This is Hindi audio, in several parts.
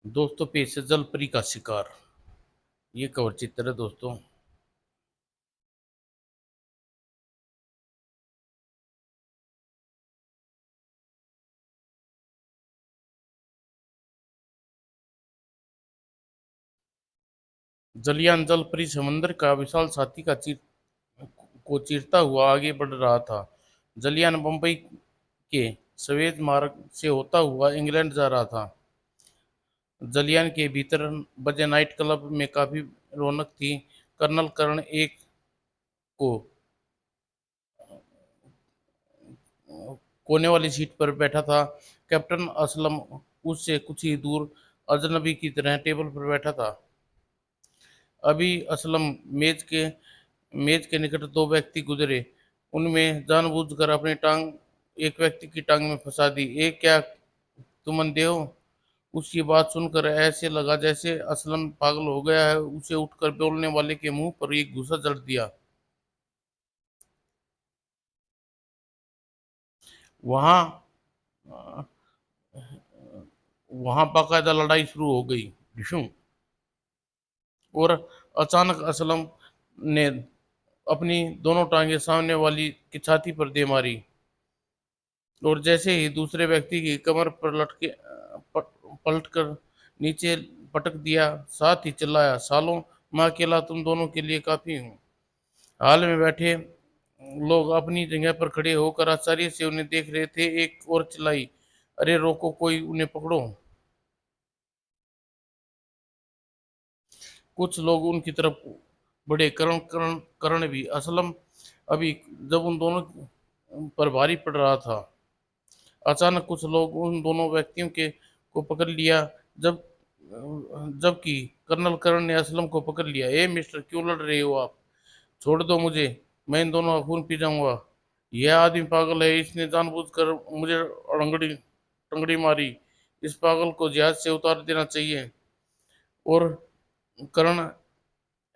दोस्तों पेश है जलपरी का शिकार। ये कवर चित्र है दोस्तों। जलियान जलपरी समंदर का विशाल साथी को चीरता हुआ आगे बढ़ रहा था। जलियान बम्बई के सवेज मार्ग से होता हुआ इंग्लैंड जा रहा था। जलियान के भीतर बजे नाइट क्लब में काफी रौनक थी। कर्नल कर्ण एक को कोने वाली सीट पर बैठा था। कैप्टन असलम उससे कुछ ही दूर अजनबी की तरह टेबल पर बैठा था। अभी असलम मेज के निकट दो व्यक्ति गुजरे। उनमें जानबूझकर अपनी टांग एक व्यक्ति की टांग में फंसा दी। एक क्या तुम अंधे हो? उसकी बात सुनकर ऐसे लगा जैसे असलम पागल हो गया है। उसे उठकर बोलने वाले के मुंह पर एक घूंसा जड़ दिया। वहां वहां बाकायदा लड़ाई शुरू हो गई। डिशुम। और अचानक असलम ने अपनी दोनों टांगे सामने वाली की छाती पर दे मारी। और जैसे ही दूसरे व्यक्ति की कमर पर पलट कर नीचे पटक दिया, साथ ही चिल्लाया, सालों मैं अकेला तुम दोनों के लिए काफी हूँ। हाल में बैठे लोग अपनी जगह पर खड़े होकर आश्चर्य से उन्हें देख रहे थे। एक और चिल्लाई, अरे रोको, कोई उन्हें पकड़ो। कुछ लोग उनकी तरफ बढ़े। करण करण करण भी। असलम अभी जब उन दोनों पर भारी पड़ रहा था, अचानक कुछ लोग उन दोनों व्यक्तियों के को पकड़ लिया। जब जबकि कर्नल करण ने असलम को पकड़ लिया। ए मिस्टर, क्यों लड़ रहे हो आप? छोड़ दो मुझे, मैं इन दोनों का खून पी जाऊंगा। यह आदमी पागल है, इसने जानबूझकर मुझे टंगड़ी टंगड़ी मारी। इस पागल को जहाज से उतार देना चाहिए। और करण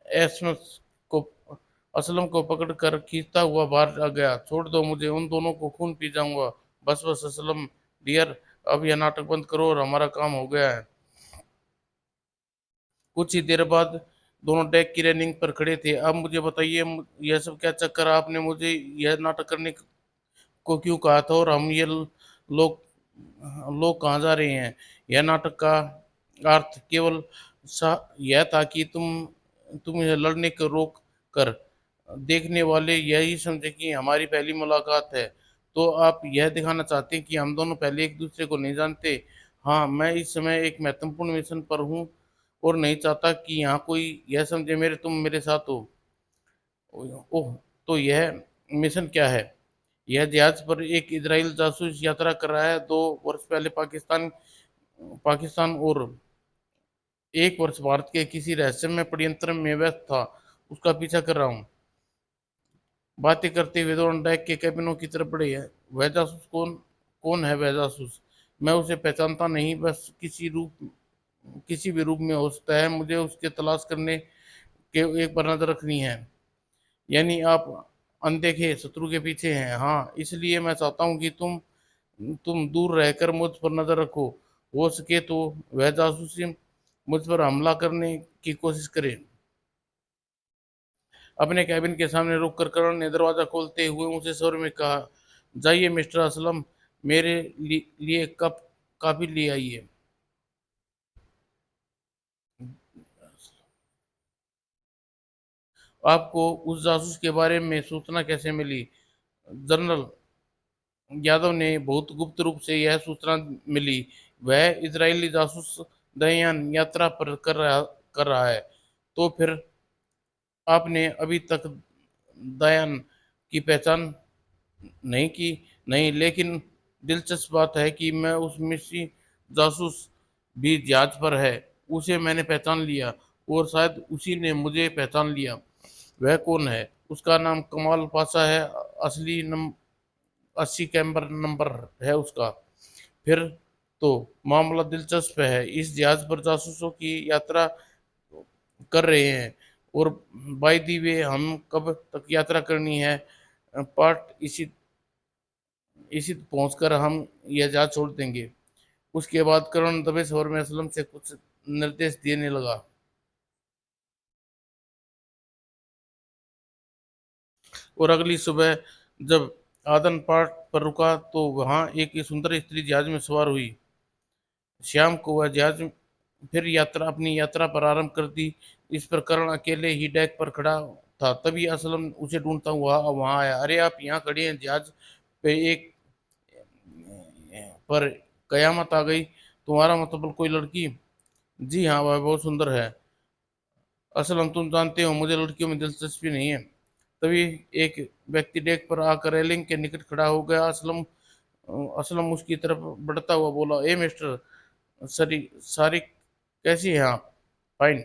एसमस को असलम को पकड़कर खींचता हुआ बाहर आ गया। छोड़ दो मुझे, उन दोनों को खून पी जाऊंगा। बस बस असलम डियर, अब यह नाटक बंद करो और हमारा काम हो गया है। कुछ ही देर बाद दोनों डेक की रेलिंग पर खड़े थे। अब मुझे बताइए, यह सब क्या चक्कर? आपने मुझे यह नाटक करने को क्यों कहा था? और हम ये लोग लोग कहाँ जा रहे हैं? यह नाटक का अर्थ केवल यह था कि तुम यह लड़ने को रोक कर देखने वाले यही समझे कि हमारी पहली मुलाकात है। तो आप यह दिखाना चाहते हैं कि हम दोनों पहले एक दूसरे को नहीं जानते? हाँ, मैं इस समय एक महत्वपूर्ण मिशन पर हूँ और नहीं चाहता कि यहाँ कोई यह समझे मेरे तुम मेरे साथ हो। ओह, तो यह मिशन क्या है? यह जहाज पर एक इजराइल जासूस यात्रा कर रहा है। 2 वर्ष पहले पाकिस्तान पाकिस्तान और 1 वर्ष भारत के किसी रहस्यमय षड्यंत्र में व्यस्त था। उसका पीछा कर रहा हूँ। बातें करते हुए दोनों डेक के कैबिनों की तरफ बढ़े। है वह जासूस कौन कौन है वह जासूस? मैं उसे पहचानता नहीं। बस किसी भी रूप में हो सकता है। मुझे उसके तलाश करने के एक पर नजर रखनी है। यानी आप अनदेखे शत्रु के पीछे हैं? हाँ, इसलिए मैं चाहता हूँ कि तुम दूर रहकर मुझ पर नजर रखो। हो सके तो वह जासूसी मुझ पर हमला करने की कोशिश करे। अपने कैबिन के सामने रुककर करण ने दरवाजा खोलते हुए ऊंचे स्वर में कहा, जाइए मिस्टर असलम, मेरे लिए कप कॉफी ले आइए। आपको उस जासूस के बारे में सूचना कैसे मिली? जनरल यादव ने बहुत गुप्त रूप से यह सूचना मिली। वह इजरायली जासूस दयान यात्रा पर कर रहा है। तो फिर आपने अभी तक दयान की पहचान नहीं की? नहीं, लेकिन दिलचस्प बात है कि मैं उस मिस्री जासूस भी जहाज पर है। उसे मैंने पहचान लिया और शायद उसी ने मुझे पहचान लिया। वह कौन है? उसका नाम कमाल पाशा है। असली 80 कैम्बर नंबर है उसका। फिर तो मामला दिलचस्प है। इस जहाज पर जासूसों की यात्रा कर रहे हैं। और बाय दी वे, हम कब तक यात्रा करनी है? पार्ट इसी इसी पहुंचकर हम यह जहाज छोड़ देंगे। उसके बाद करण दबे स्वर में असलम से कुछ निर्देश देने लगा। और अगली सुबह जब आदन पाठ पर रुका तो वहां एक सुंदर स्त्री जहाज में सवार हुई। शाम को वह जहाज फिर अपनी यात्रा पर आरंभ कर दी। इस पर करण अकेले ही डेक पर खड़ा था। तभी असलम उसे ढूंढता हुआ वहां आया। अरे आप यहाँ खड़े हैं, जहाज पे एक पर कयामत आ गई। तुम्हारा मतलब कोई लड़की? जी हाँ, वह बहुत सुंदर है। असलम तुम जानते हो मुझे लड़कियों में दिलचस्पी नहीं है। तभी एक व्यक्ति डेक पर आकर रेलिंग के निकट खड़ा हो गया। असलम उसकी तरफ बढ़ता हुआ बोला, ए मिस्टर सरी सारिक, कैसी हैं आप? फाइन।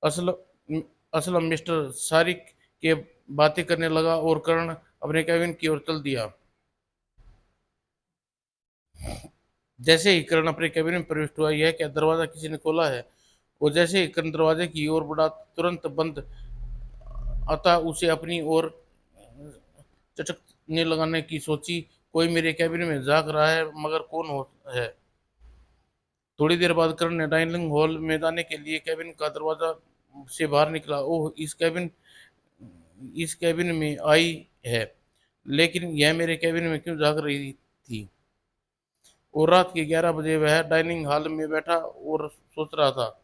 असलम असलम मिस्टर सारिक के बातें करने लगा और करण अपने कैबिन की ओर चल दिया। जैसे ही करण अपने कैबिन में प्रविष्ट हुआ, यह क्या दरवाजा किसी ने खोला है? और जैसे ही करण दरवाजे की ओर बढ़ा, तुरंत बंद अतः उसे अपनी ओर चटकने लगाने की सोची। कोई मेरे कैबिन में झांक रहा है, मगर कौन है? थोड़ी देर बाद करण ने डाइनिंग हॉल में जाने के लिए कैबिन का दरवाजा से बाहर निकला। ओह, इस कैबिन में आई है। लेकिन यह मेरे कैबिन में क्यों झांक रही थी? और रात के 11 बजे वह डाइनिंग हॉल में बैठा और सोच रहा था।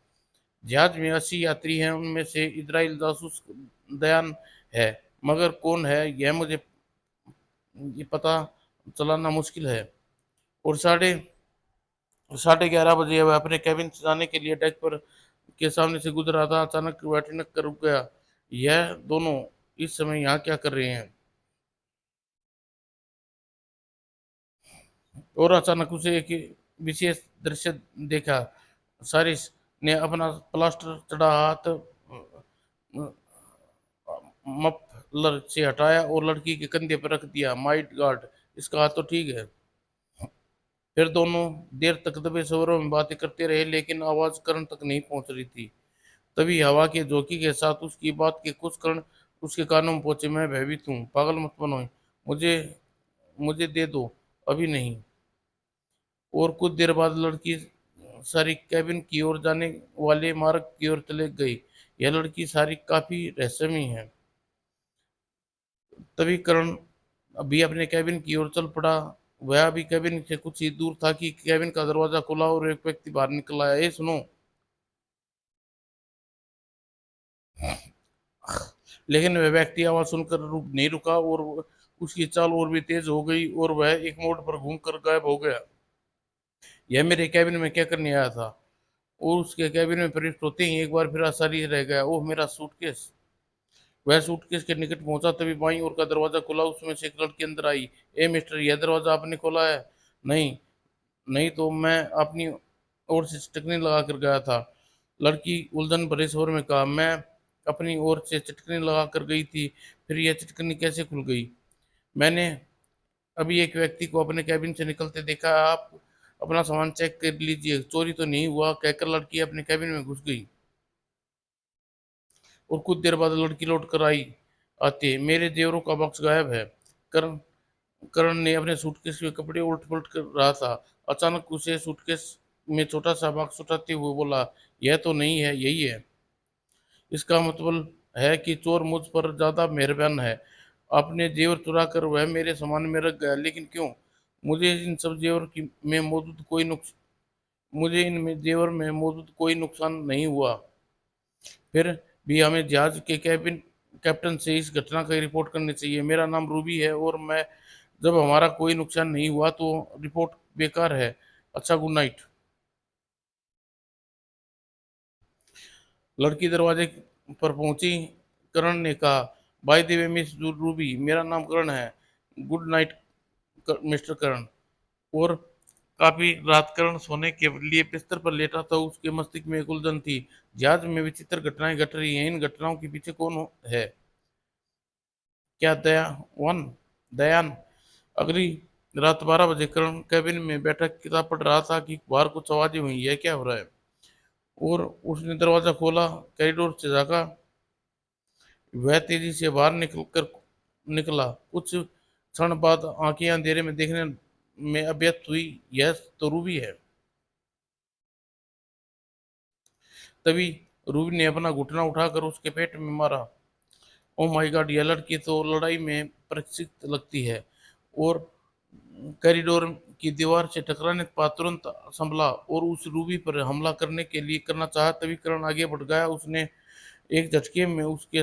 जहाज में 80 यात्री हैं, उनमें से इजराइल जासूस दयान है, मगर कौन है यह मुझे ये पता चलाना मुश्किल है। और साढ़े साढ़े 11 बजे वह अपने कैबिन से जाने के लिए डेक पर के सामने से गुजर रहा था। अचानक वह ठिनक कर रुक गया। यह दोनों इस समय यहाँ क्या कर रहे हैं? और अचानक उसे एक विशेष दृश्य देखा। सारिस ने अपना प्लास्टर चढ़ा हाथ मफलर से हटाया और लड़की के कंधे पर रख दिया। माय गॉड, इसका हाथ तो ठीक है। फिर दोनों देर तक दबे स्वरों में बातें करते रहे, लेकिन आवाज करण तक नहीं पहुंच रही थी। तभी हवा के झोंके के साथ उसकी बात के कुछ कण उसके कानों में पहुंचे। मैं भयभीत हूँ, पागल मत बनो, मुझे मुझे दे दो, अभी नहीं। और कुछ देर बाद लड़की सारी कैबिन की ओर जाने वाले मार्ग की ओर चले गई। यह लड़की सारी काफी रहस्यमयी है। तभी करण अभी अपने कैबिन की ओर चल पड़ा। वह अभी कैबिन से कुछ ही दूर था कि कैबिन का दरवाजा खुला और एक व्यक्ति बाहर निकल आया। ए सुनो! लेकिन वह व्यक्ति आवाज सुनकर नहीं रुका और उसकी चाल और भी तेज हो गई और वह एक मोड़ पर घूमकर गायब हो गया। यह मेरे कैबिन में क्या करने आया था? और उसके कैबिन में प्रविष्ट होते ही एक बार फिर आश्चर्य रह गया। ओह, मेरा सूटकेस! वह सूटकेस के निकट पहुंचा, तभी बाईं ओर का दरवाजा खुला। उसमें से एक लड़की अंदर आई। ए मिस्टर, यह दरवाजा आपने खोला है? नहीं, नहीं तो मैं अपनी ओर से चटकनी लगा कर गया था। लड़की उलझन भरे स्वर में कहा। मैं अपनी ओर से चटकनी लगा कर गई थी, फिर यह चटकनी कैसे खुल गई? मैंने अभी एक व्यक्ति को अपने कैबिन से निकलते देखा। आप अपना सामान चेक कर लीजिए, चोरी तो नहीं हुआ, कहकर लड़की अपने कैबिन में घुस गई। और कुछ देर बाद लड़की लौट कर आई। आते मेरे जेवरों का बॉक्स गायब है। करण करण ने अपने सूटकेस के कपड़े उलट पलट कर रहा था। अचानक उसे सूटकेस में छोटा सा बॉक्स उठाते हुए बोला, यह तो नहीं है, यही है। इसका मतलब है कि चोर मुझ पर ज्यादा मेहरबान है। अपने जेवर चुरा कर वह मेरे सामान में रख गया, लेकिन क्यों? मुझे इन सब जेवर की में मौजूद कोई नुक्स मुझे इन जेवर में मौजूद कोई नुकसान नहीं हुआ। फिर भी हमें जहाज के कैप्टन से इस घटना की रिपोर्ट करनी चाहिए। मेरा नाम रूबी है और मैं जब हमारा कोई नुकसान नहीं हुआ तो रिपोर्ट बेकार है। अच्छा, गुड नाइट। लड़की दरवाजे पर पहुंची। करण ने कहा, by the way miss Ruby, मेरा नाम करण है। गुड नाइट मिस्टर करण। और काफी रात करण सोने के लिए बिस्तर पर लेटा था। उसके मस्तिष्क में एक उलझन थी। जहाज में विचित्र घटनाएं घट रही हैं, इन घटनाओं के पीछे है? क्या दयान? अगली रात 12 बजे करण कैबिन में बैठा किताब पढ़ रहा था कि बाहर कुछ आवाजें हुई। यह क्या हो रहा है? और उसने दरवाजा खोला, कॉरिडोर से झांका। वह तेजी से बाहर निकला। कुछ क्षण बाद आंखें अंधेरे में देखने में अभ्यस्त हुई। यह तो रूबी है। तभी रूबी ने अपना घुटना उठाकर उसके पेट में मारा। ओ माय गॉड, यह लड़की तो लड़ाई में प्रशिक्षित लगती है। और कॉरिडोर की दीवार से टकराने पर तुरंत संभला और उस रूबी पर हमला करना चाहा। तभी करण आगे बढ़ गया। उसने एक झटके में उसके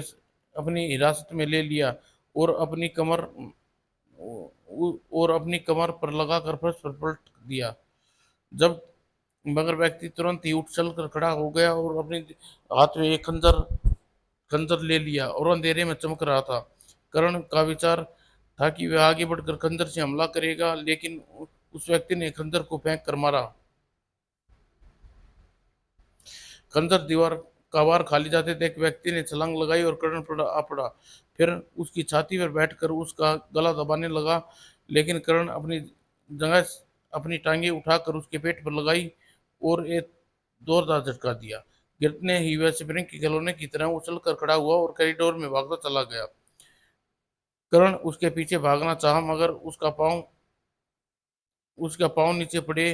अपनी हिरासत में ले लिया और अपनी कमर पर लगाकर फर्श पर पलट दिया। जब मगर व्यक्ति तुरंत ही उठ चल कर खड़ा हो गया और अपने हाथ में एक खंजर खंजर ले लिया और अंधेरे में चमक रहा था। करण का विचार था कि वह आगे बढ़कर खंजर से हमला करेगा, लेकिन उस व्यक्ति ने खंजर को फेंक कर मारा। खंजर दीवार का वार खाली जाते थे, एक व्यक्ति ने छलांग लगाई और करण पड़ा आ पड़ा। फिर उसकी छाती पर बैठकर उसका गला दबाने लगा, लेकिन करण जगह अपनी टांगे उठाकर उसके पेट पर लगाई और एक जोरदार झटका दिया। गिरने ही वह स्प्रिंग के खिलौने की तरह उछलकर खड़ा हुआ और कॉरिडोर में भागता चला गया। करण उसके पीछे भागना चाहा, मगर उसका पाँव नीचे पड़े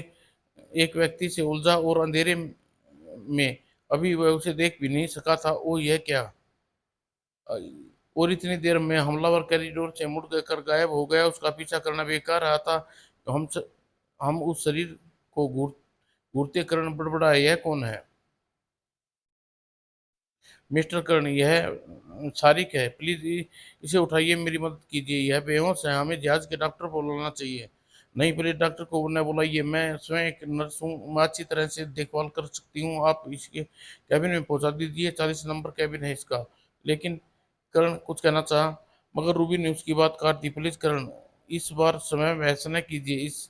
एक व्यक्ति से उलझा और अंधेरे में अभी वह उसे देख भी नहीं सका था। ओ यह क्या! और इतनी देर में हमलावर कॉरिडोर से मुड़ कर गायब हो गया। उसका पीछा करना बेकार रहा था। तो हम उस शरीर को घूरते करण बड़बड़ाए, यह कौन है? मिस्टर कर्ण, यह सारिक है। प्लीज इसे उठाइए, मेरी मदद कीजिए। यह बेहोश है, हमें जहाज के डॉक्टर को बुलाना चाहिए। नहीं, प्लीज डॉक्टर को न बुलाइए, मैं स्वयं एक नर्स हूँ, मैं अच्छी तरह से देखभाल कर सकती हूँ। आप इसके कैबिन में पहुंचा दीजिए, 40 नंबर कैबिन है इसका। लेकिन करण कुछ कहना चाहा, मगर रूबी ने उसकी बात काट दी। प्लीज करण, इस बार समय में ऐसा न कीजिए। इस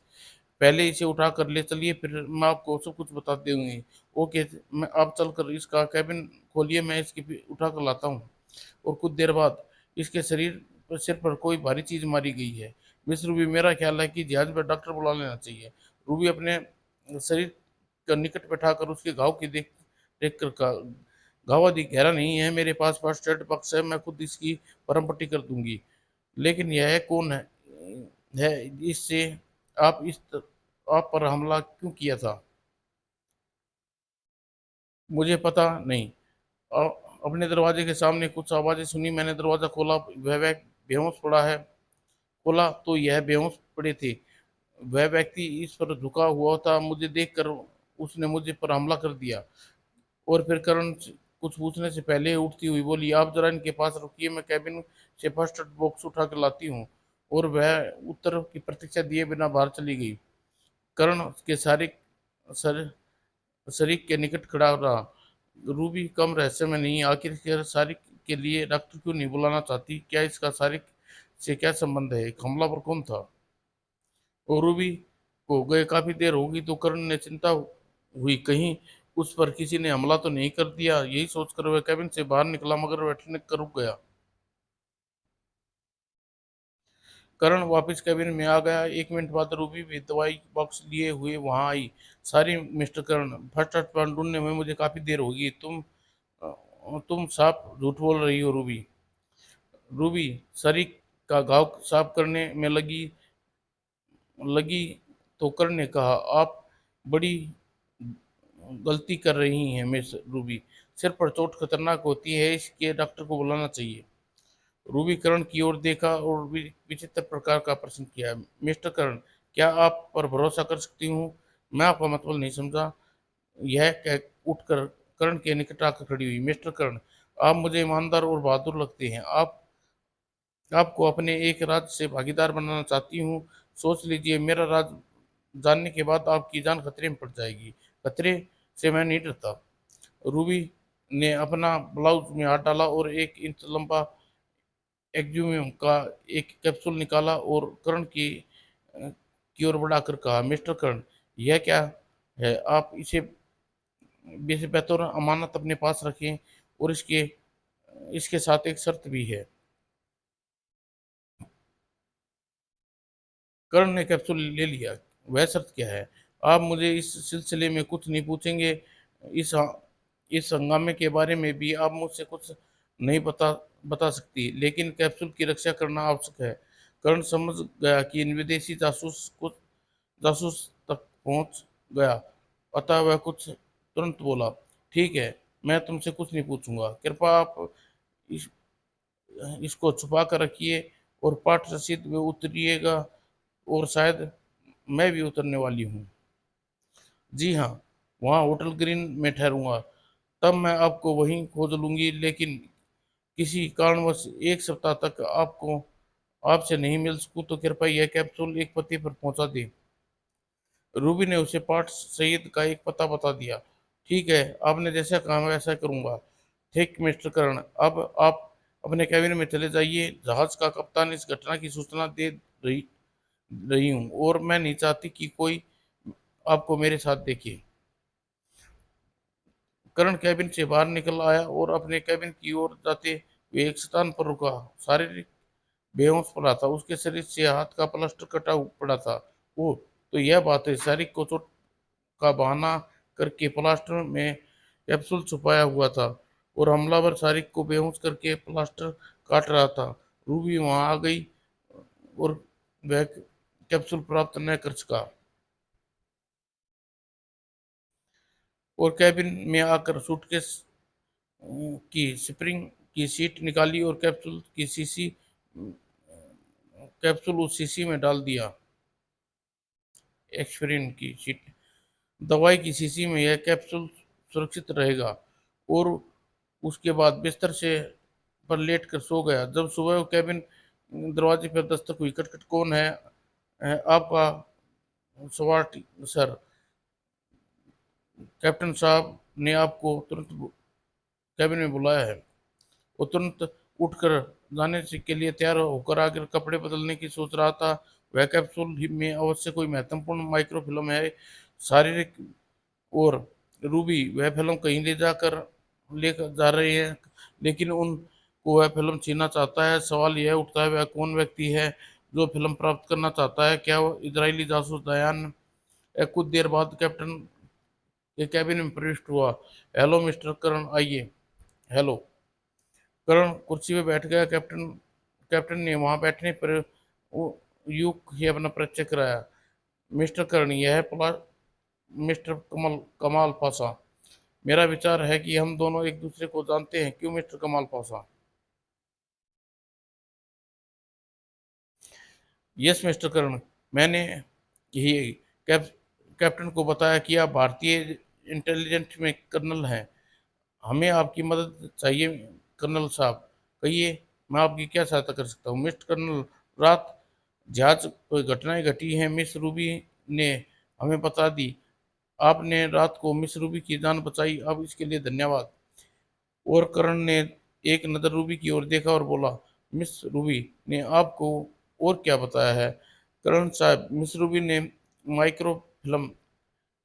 पहले इसे उठा कर ले चलिए, फिर मैं आपको सब कुछ बता दूंगी। ओके, मैं आप चलकर इसका कैबिन खोलिए, मैं उठा कर लाता हूँ। और कुछ देर बाद इसके सिर पर कोई भारी चीज मारी गई है। मिस रूबी, मेरा ख्याल है कि जहाज पर डॉक्टर बुला लेना चाहिए। रूबी अपने शरीर का निकट बैठाकर उसके घाव की देख कर कहा, घाव अधिक गहरा नहीं है, मेरे पास फर्स्ट एड बॉक्स है, मैं खुद इसकी परम पट्टी कर दूंगी। लेकिन यह कौन है इससे आप इस आप पर हमला क्यों किया था? मुझे पता नहीं। अपने दरवाजे के सामने कुछ आवाजें सुनी, मैंने दरवाजा खोला, वह बेहोश पड़ा है। खोला तो यह बेहोश पड़े थे। वह व्यक्ति इस पर झुका हुआ था। मुझे देखकर उसने मुझे पर हमला कर दिया। और फिर कुछ पूछने से पहले उठती हुई बोली, आप जरा इनके पास रुकिए, मैं कैबिन से फर्स्ट एड बॉक्स उठा कर लाती हूँ। और वह उत्तर की प्रतीक्षा दिए बिना बाहर चली गई। करण के सर शरीर के निकट खड़ा रहा। रूबी कम रहस्य में नहीं, आखिर सारिक के लिए डॉक्टर क्यों नहीं बुलाना चाहती? क्या इसका सारिक से क्या संबंध है? एक हमलावर कौन था? और रूबी को गए काफी देर होगी तो करण ने चिंता हुई, कहीं उस पर किसी ने हमला तो नहीं कर दिया। यही सोचकर वह कैबिन से बाहर निकला, मगर वह ठिठक कर रुक गया। करण वापस कैबिन में आ गया। 1 मिनट बाद रूबी भी दवाई बॉक्स लिए हुए वहां आई। सारी मिस्टर करण, फर्स्ट एड प्लान ढूंढने में मुझे काफी देर होगी। तुम साफ झूठ बोल रही हो रूबी। रूबी शरीक का घाव साफ करने में लगी लगी तो करण ने कहा, आप बड़ी गलती कर रही हैं मिस रूबी। सिर पर चोट खतरनाक होती है, इसके डॉक्टर को बुलाना चाहिए। रूबी करण की ओर देखा और विचित्र प्रकार का प्रश्न किया, मिस्टर करण, क्या आप पर भरोसा कर सकती हूँ? मैं आपका मतलब नहीं समझा। यह कह उठकर करण के निकट आकर खड़ी हुई। मिस्टर करण, आप मुझे ईमानदार और बहादुर लगते हैं। आपको अपने एक राज से भागीदार बनाना चाहती हूँ। सोच लीजिए, मेरा राज जानने के बाद आपकी जान खतरे में पड़ जाएगी। खतरे से मैं नहीं डरता। रूबी ने अपना ब्लाउज में हाथ डाला और 1 इंच लंबा एक्ज्यूम का एक कैप्सूल निकाला और कर्ण की ओर बढ़ाकर कहा, मिस्टर कर्ण, यह क्या है? आप इसे बतौर अमानत अपने पास रखें, और इसके साथ एक शर्त भी है। कर्ण ने कैप्सूल ले लिया। वह शर्त क्या है? आप मुझे इस सिलसिले में कुछ नहीं पूछेंगे। इस इस हंगामे के बारे में भी आप मुझसे कुछ नहीं बता सकती, लेकिन कैप्सूल की रक्षा करना आवश्यक है। कर्ण समझ गया कि इन विदेशी जासूस कुछ जासूस तक पहुंच गया। अतः वह कुछ तुरंत बोला, ठीक है, मैं तुमसे कुछ नहीं पूछूंगा, कृपया आप इस, इसको छुपा कर रखिए और पाठ रसीद में उतरिएगा, और शायद मैं भी उतरने वाली हूँ। जी हाँ, वहाँ होटल ग्रीन में ठहरूंगा। तब मैं आपको वहीं खोज लूंगी, लेकिन किसी कारणवश एक सप्ताह तक आपको आपसे नहीं मिल सकूं तो कृपया यह कैप्सूल एक पते पर पहुंचा दें। रूबी ने उसे पाठ सईद का एक पता बता दिया। ठीक है, आपने जैसा कहा वैसा करूंगा। ठीक मिस्टर कर्ण, अब आप अपने कैबिन में चले जाइए। जहाज का कप्तान इस घटना की सूचना दे रही रही हूँ, और मैं नहीं चाहती कि कोई आपको मेरे साथ देखे। कर्ण कैबिन से बाहर निकल आया और अपने कैबिन की ओर जाते हुए एक स्थान पर रुका। शारीरिक बेहोश पड़ा था, उसके शरीर से हाथ का प्लास्टर कटा पड़ा था। वो तो यह बात है, शारीरिक को चोट का बहाना करके प्लास्टर में कैप्सूल छुपाया हुआ था, और हमलावर शारिक को बेहोश करके प्लास्टर काट रहा था। रूबी वहां आ गई और वह कैप्सूल प्राप्त न कर सका, और कैबिन में आकर सूटकेस की स्प्रिंग की सीट निकाली और कैप्सूल उस शीशी में डाल दिया। एक्सप्रिन की सीट, दवाई की शीशी में यह कैप्सूल सुरक्षित रहेगा। और उसके बाद बिस्तर से पर लेट कर सो गया। जब सुबह वो कैबिन दरवाजे पर दस्तक हुई। खटखट, कौन है? आपका स्वाट सर, कैप्टन साहब ने आपको तुरंत कैबिन में बुलाया है। वो तुरंत उठकर जाने से के लिए तैयार होकर आकर कपड़े बदलने की सोच रहा था। वह कैप्सूल में अवश्य कोई महत्वपूर्ण माइक्रोफिल्म है। शारीरिक और रूबी वह फिल्म कहीं ले जाकर लेकर जा रही है, लेकिन उनको वह फिल्म छीनना चाहता है। सवाल यह उठता है, वह कौन व्यक्ति है जो फिल्म प्राप्त करना चाहता है? क्या वो इजरायली जासूस दयान? कुछ देर बाद कैप्टन के कैबिन में प्रविष्ट हुआ। हेलो मिस्टर करण, आइए। हेलो। करण कुर्सी पे बैठ गया। कैप्टन ने वहां बैठने पर यू ही अपना परिचय कराया। मिस्टर करण, यह है मिस्टर कमाल पाशा। मेरा विचार है कि हम दोनों एक दूसरे को जानते हैं, क्यों मिस्टर कमाल पाशा? यस मिस्टर कर्ण, मैंने यही कैप्टन को बताया कि आप भारतीय इंटेलिजेंस में कर्नल हैं। हमें आपकी मदद चाहिए कर्नल साहब। कहिए, मैं आपकी क्या सहायता कर सकता हूँ? मिस्टर कर्नल, रात जहाज पर घटनाएं घटी हैं। मिस रूबी ने हमें बता दी। आपने रात को मिस रूबी की जान बचाई, अब इसके लिए धन्यवाद। और करण ने एक नज़र रूबी की ओर देखा और बोला, मिस रूबी ने आपको और क्या बताया है? करण साहब, मिस रूबी ने माइक्रो फिल्म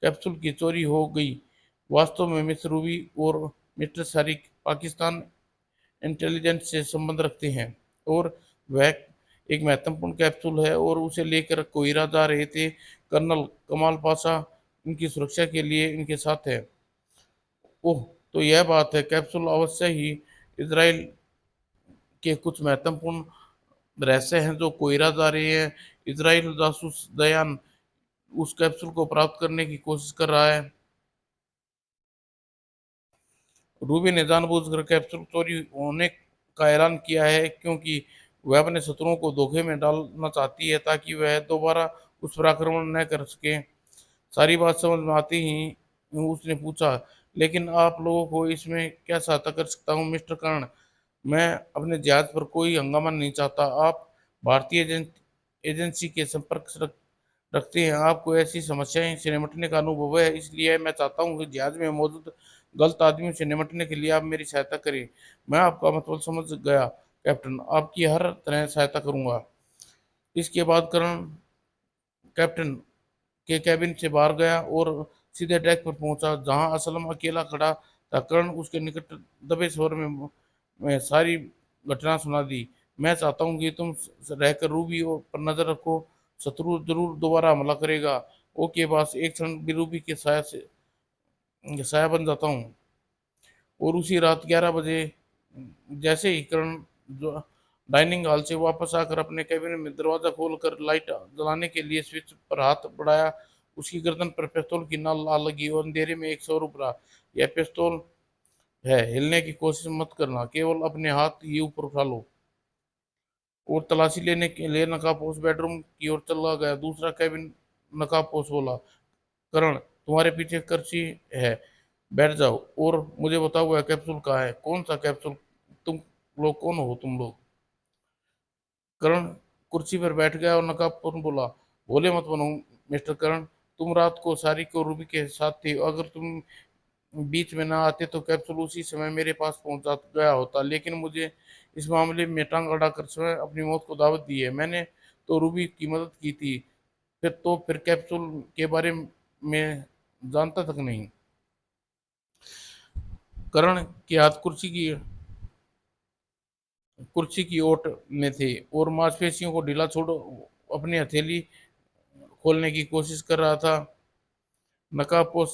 कैप्सूल की चोरी हो गई। वास्तव में मिस रूबी और मिस्टर सारिक पाकिस्तान इंटेलिजेंस से संबंध रखते हैं, और वह एक महत्वपूर्ण कैप्सूल है और उसे लेकर कोयरा जा रहे थे। कर्नल कमाल पाशा इनकी सुरक्षा के लिए इनके साथ है। ओह, तो यह बात है, कैप्सूल अवश्य ही इसराइल के कुछ महत्वपूर्ण रहस्य हैं जो कोयरा जा रहे हैं। इसराइल जासूस दयान उस कैप्सूल को प्राप्त करने की कोशिश कर रहा है। रूबी ने जानबूझकर कैप्सूल चोरी होने का ऐलान किया है, क्योंकि वह अपने शत्रुओं को धोखे में डालना चाहती है, ताकि वह दोबारा उस पर आक्रमण न कर सके। सारी बात समझ में आती ही उसने पूछा, लेकिन आप लोगों को इसमें क्या सहायता कर सकता हूँ मिस्टर कर्ण? मैं अपने जहाज पर कोई हंगामा नहीं चाहता। आप भारतीय एजेंसी के संपर्क रखते हैं, आपको ऐसी समस्याएं से निपटने का अनुभव है, इसलिए मैं चाहता हूँ कि जहाज में मौजूद गलत आदमियों से निपटने के लिए आप मेरी सहायता करें। मैं आपका मतलब समझ गया कैप्टन, आपकी हर तरह सहायता करूंगा। इसके बाद करण कैप्टन के कैबिन से बाहर गया और सीधे डेक पर पहुंचा, जहां असलम अकेला खड़ा था। कर्ण उसके निकट दबे स्वर में सारी घटना सुना दी। मैं चाहता हूँ कि तुम रहकर रूबी पर नजर रखो। शत्रु जरूर दोबारा हमला करेगा। ओके बस, एक क्षण भी रूबी के साया बन जाता हूँ। और उसी रात 11 बजे जैसे ही कर्ण डाइनिंग हॉल से वापस आकर अपने कैबिन में दरवाजा खोलकर लाइट जलाने के लिए स्विच पर हाथ बढ़ाया। उसकी गर्दन पर पिस्तौल की नाल आ लगी और अंधेरे में एक स्वर उभरा, यह पिस्तौल है, हिलने की कोशिश मत करना, केवल अपने हाथ ही ऊपर उठा लो। और तलाशी लेने के लिए नकाबपोश बेडरूम की ओर चला गया। दूसरा कैबिन नकाबपोश बोला, करण तुम्हारे पीछे कुर्सी है, बैठ जाओ और मुझे बताओ वह कैप्सूल कहाँ है। कौन सा कैप्सूल? तुम लोग कौन हो तुम लोग? करण कुर्सी पर बैठ गया और नकाबपोश बोला, भोले मत बनो मिस्टर करण, तुम रात को सारिक और रूबी के साथ थे, अगर तुम बीच में ना आते तो कैप्सूल उसी समय मेरे पास पहुंच गया होता, लेकिन मुझे इस मामले में टांग अड़ाकर स्वयं अपनी मौत को दावत दी है। मैंने तो रूबी की मदद की थी, फिर कैप्सूल के बारे में जानता तक नहीं। करण के हाथ कुर्सी की ओट में थे और मांसपेशियों को ढीला छोड़ अपनी हथेली खोलने की कोशिश कर रहा था। नकाबपोश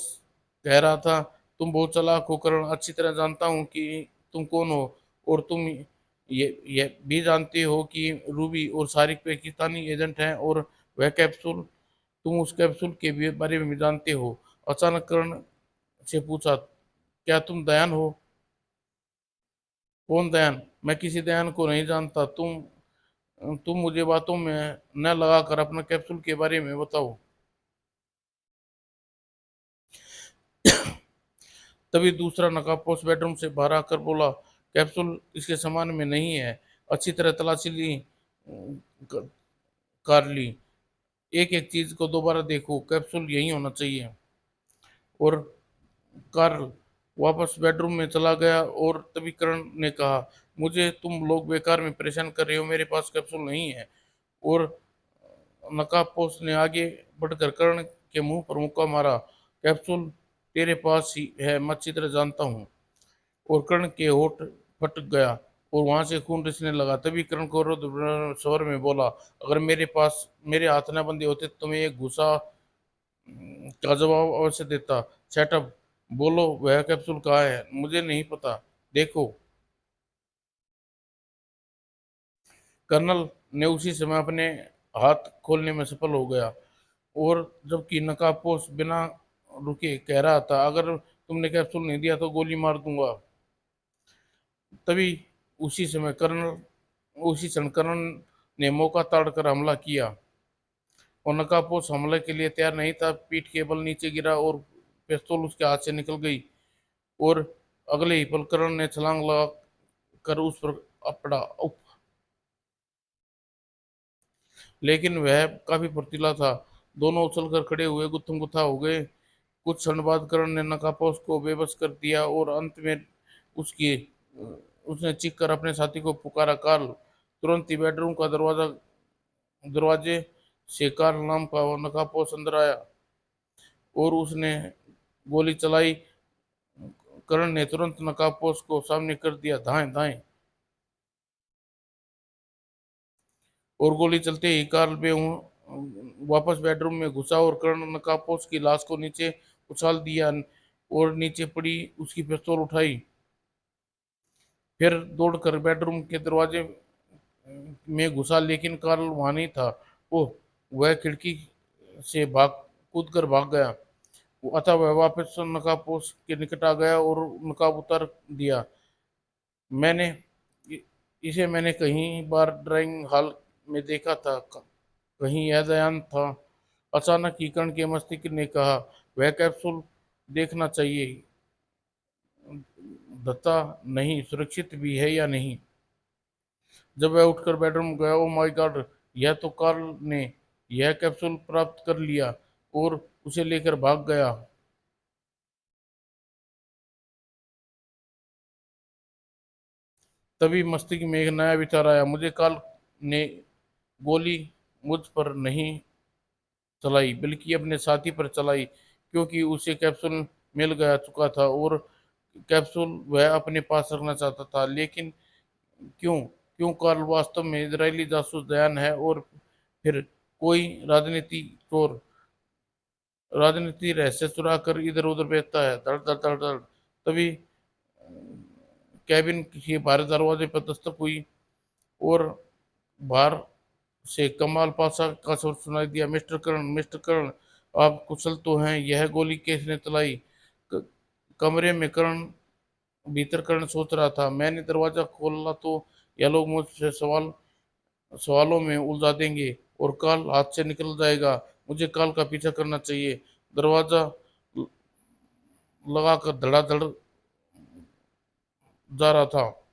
कह रहा था, तुम बहुत चालाक हो करण, अच्छी तरह जानता हूँ कि तुम कौन हो, और तुम ये भी जानते हो कि रूबी और सारिक पाकिस्तानी एजेंट हैं, और वह कैप्सूल, तुम उस कैप्सूल के बारे में भी जानते हो। अचानक करण से पूछा, क्या तुम दयान हो? कौन दयान? मैं किसी दयान को नहीं जानता। तुम मुझे बातों में न लगाकर अपना कैप्सूल के बारे में बताओ। तभी दूसरा नकाबपोश बेडरूम से बाहर आकर बोला, कैप्सूल इसके सामान में नहीं है। अच्छी तरह तलाशी ली, क- कर ली, एक एक चीज को दोबारा देखो, कैप्सूल यही होना चाहिए। और कार्ल वापस बेडरूम में चला गया और तभी करण ने कहा, मुझे तुम लोग बेकार में परेशान कर रहे हो, मेरे पास कैप्सूल नहीं है। और नकाबपोश ने आगे बढ़कर कर्ण के मुंह पर मुक्का मारा, कैप्सूल तेरे पास ही है, मैं अच्छी तरह जानता हूँ। और कर्ण के होठ फट गया और वहां से खून रिसने लगा। तभी कर्ण क्रोध स्वर में बोला, अगर मेरे पास मेरे हाथ न बंधे होते तो मैं एक घुसा का जवाब अवश्य देता। सेटअप, बोलो वह कैप्सूल कहाँ है? मुझे नहीं पता, देखो। कर्नल ने उसी समय अपने हाथ खोलने में सफल हो गया, और जबकि नकाबपोश बिना रुके कह रहा था, अगर तुमने कैप्सूल नहीं दिया तो गोली मार दूंगा। तभी उसी क्षण कर्ण ने मौका ताड़ कर हमला किया, और नकाबपोश हमले के लिए तैयार नहीं था। पीठ के बल नीचे गिरा और पिस्तौल उसके हाथ से निकल गई, और अगले ही पल कर्ण ने छलांग लगा कर उस पर अपड़ा उफ। लेकिन वह काफी फुर्तीला था। दोनों उछलकर खड़े हुए गुत्थम गुत्था हो गए। कुछ क्षण बाद करण ने नकाबपोश को बेबस कर दिया और अंत में उसकी उसने चीख कर अपने साथी को पुकारा, कार्ल। तुरंत ही बेडरूम का दरवाजे से कार्ल नाम का वो नकाबपोश अंदर आया और उसने गोली चलाई। करण ने तुरंत नकाबपोश को सामने कर दिया, धाएं धाएं। और गोली चलते ही कार्ल वापस बेडरूम में घुसा और कर्ण नकाबपोश की लाश को नीचे उछाल दिया और नीचे पड़ी उसकी पिस्तौल उठाई। फिर दौड़कर बेडरूम के दरवाजे में घुसा, लेकिन कार्ल वहां नहीं था। ओह! वह खिड़की से भाग कूद कर भाग गया। अतः वह वापस नकाबपोश के निकट आ गया और नकाब उतार दिया। मैंने इ- इसे मैंने कहीं बार ड्राइंग हॉल में देखा था, कहीं यह दयान था। अचानक ही कर्ण के मस्तिष्क ने कहा, वह कैप्सूल देखना चाहिए, दत्ता नहीं सुरक्षित भी है या नहीं। जब वह उठकर बेडरूम गया, ओ माय गॉड, यह तो कार्ल ने यह कैप्सूल प्राप्त कर लिया और उसे लेकर भाग गया। तभी मस्तिष्क में एक नया विचार आया, मुझे कार्ल ने गोली मुझ पर नहीं चलाई, बल्कि अपने साथी पर चलाई, क्योंकि उसे कैप्सूल मिल गया चुका था और कैप्सूल वह अपने पास रखना चाहता था। लेकिन क्यों? क्यों कार्ल वास्तव में इजरायली जासूस दयान है, और फिर कोई राजनीति रहस्य चुरा कर इधर उधर भेजता है। धड़ धड़ धड़ धड़। तभी कैबिन के बाहर दरवाजे पर दस्तक हुई और बाहर से कमाल पाशा का स्वर सुनाई दिया, मिस्टर कर्ण, आप कुशल तो हैं? यह गोली किसने चलाई? क- कमरे में कर्ण भीतर कर्ण सोच रहा था। मैंने दरवाजा खोला तो यह लोग मुझसे सवालों में उलझा देंगे और काल हाथ से निकल जाएगा। मुझे काल का पीछा करना चाहिए। दरवाजा लगाकर धड़ाधड़ जा रहा था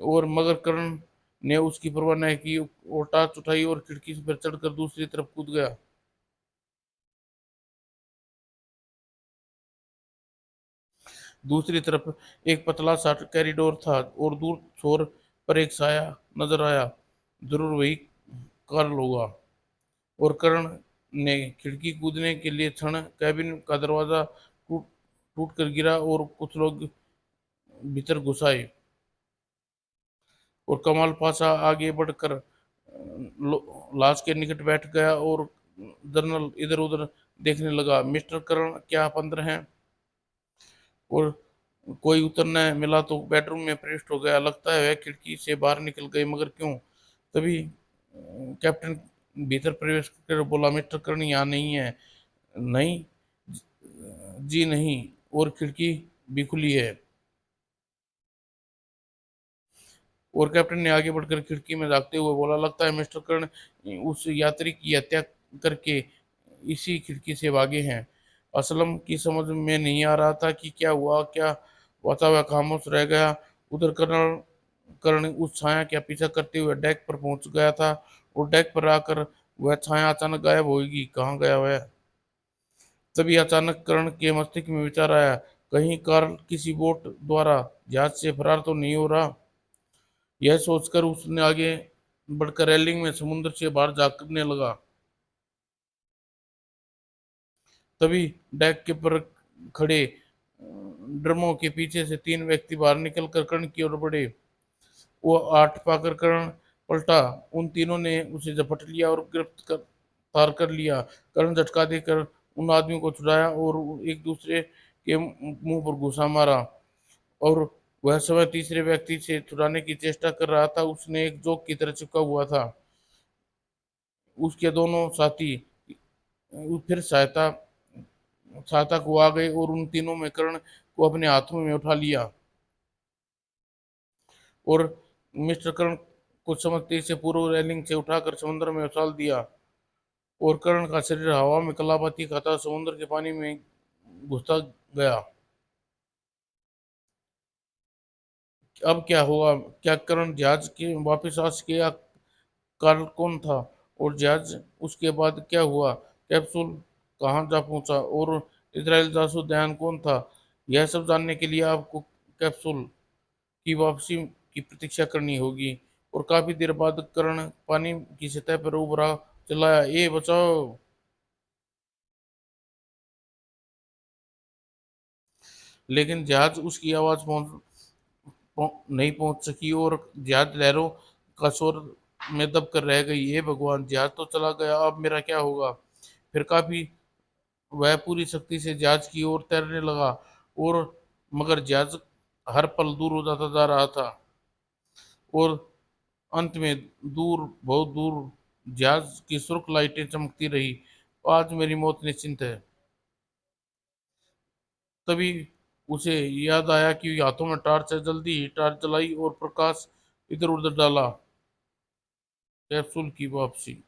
और मगर कर्ण ने उसकी परवाह नहीं की और टार्च उठाई और खिड़की पर चढ़कर दूसरी तरफ कूद गया। दूसरी तरफ एक पतला सा कॉरिडोर था और दूर छोर पर एक साया नजर आया। जरूर वही कार्ल होगा। और कर्ण ने खिड़की कूदने के लिए क्षण कैबिन का दरवाजा टूट कर गिरा और कुछ लोग भीतर घुस आए। और कमाल पाशा आगे बढ़कर लाश के निकट बैठ गया और जनरल इधर उधर देखने लगा। मिस्टर कर्ण, क्या आप अंदर हैं? और कोई उत्तर न मिला तो बेडरूम में प्रविष्ट हो गया। लगता है वह खिड़की से बाहर निकल गए, मगर क्यों? तभी कैप्टन भीतर प्रवेश कर बोला, मिस्टर कर्ण यहाँ नहीं है। नहीं जी नहीं, और खिड़की भी खुली है। और कैप्टन ने आगे बढ़कर खिड़की में झांकते हुए बोला, लगता है मिस्टर कर्ण उस यात्री की हत्या करके इसी खिड़की से भागे हैं। असलम की समझ में नहीं आ रहा था कि क्या हुआ था। वह खामोश रह गया। उधर कर्ण कर्ण उस छाया का पीछा करते हुए डेक पर पहुंच गया था और डेक पर आकर वह छाया अचानक गायब होगी। कहाँ गया वह? तभी अचानक कर्ण के मस्तिष्क में विचार आया, कहीं कार्ल किसी बोट द्वारा जहाज से फरार तो नहीं हो रहा। यह सोचकर उसने आगे बढ़कर रेलिंग में समुद्र से बाहर झांकने लगा। तभी डेक के पर खड़े ड्रमों के पीछे से तीन व्यक्ति बाहर निकलकर कर्ण की ओर बढ़े। वो आठ पाकर कर्ण पलटा। उन तीनों ने उसे झपट लिया और गिरफ्तार कर लिया। कर्ण झटका देकर उन आदमियों को छुड़ाया और एक दूसरे के मुंह पर घुसा मारा। और वह समय तीसरे व्यक्ति से छुड़ाने की चेष्टा कर रहा था। उसने एक जोक की तरह चिपका हुआ था। उसके दोनों साथी फिर सहायता को आ गए और उन तीनों में कर्ण को अपने हाथों में उठा लिया और मिस्टर कर्ण कुछ समझते से पूर्व रेलिंग से उठाकर समुद्र में उछाल दिया। और कर्ण का शरीर हवा में कलाबाती खाता समुद्र के पानी में घुसता गया। अब क्या हुआ? क्या कर्ण जहाज के वापस आ सके या कार्ल कौन था? और जहाज उसके बाद क्या हुआ? कैप्सूल कहाँ जा पहुंचा? और इजराइल जासूस दयान कौन था? यह सब जानने के लिए आपको कैप्सूल की वापसी की प्रतीक्षा करनी होगी। और काफी देर बाद कर्ण पानी की सतह पर उभरा, चिल्लाया, ए बचाओ! लेकिन जहाज उसकी आवाज नहीं पहुंच सकी और जहाज लहरों का शोर में दब कर रह गई। हे भगवान, जहाज तो चला गया, अब मेरा क्या होगा? फिर काफी वह पूरी शक्ति से जहाज की ओर तैरने लगा और मगर जहाज हर पल दूर हो जाता जा रहा था। और अंत में बहुत दूर जहाज की सुर्ख लाइटें चमकती रही। आज मेरी मौत निश्चिंत है। तभी उसे याद आया कि हाथों में टॉर्च है। जल्दी ही टॉर्च जलाई और प्रकाश इधर उधर डाला। कैप्सूल की वापसी।